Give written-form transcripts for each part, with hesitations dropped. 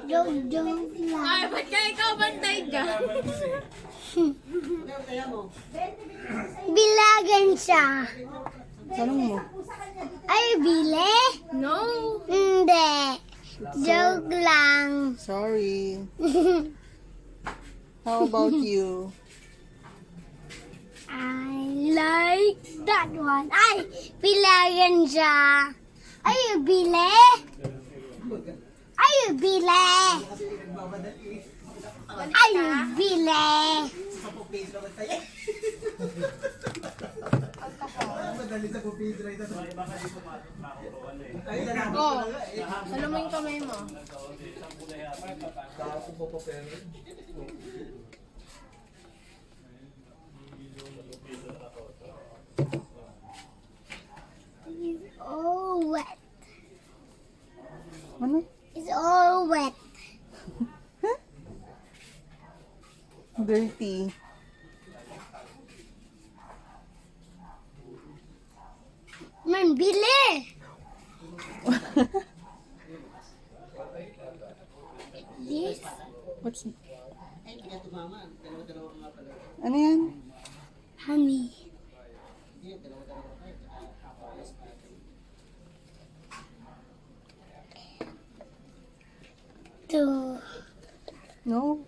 Joke lang. Ay, ba't ka ikaw bantay dyan? Bilagan siya. Tanong mo. Ay, bile? No. Hindi. Joke lang. Sorry. How about you? I like that one. Ay, bilagan siya. Ay, bile? Ay, bile? Ay, bile? Oh, alam mo yung kamay mo. It's all wet. Ano? It's all wet. Dirty. Man, bile! This? What's... Ano yan? Honey. Two. No?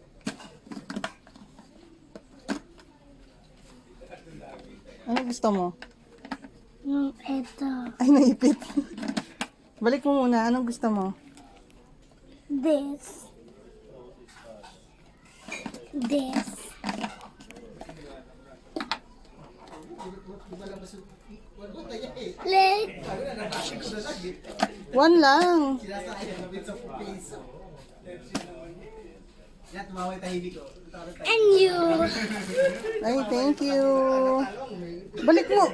Ano gusto mo? Ito. Ay, naipit. Balik mo muna. Anong gusto mo? This. This. Like, One lang. and you. Ay, thank you. Balik mo.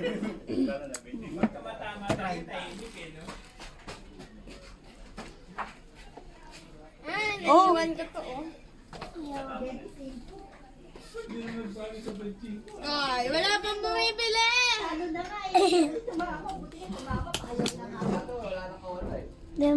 Oh. Naiwan ko to, oh. Ay, wala pang bumibili. The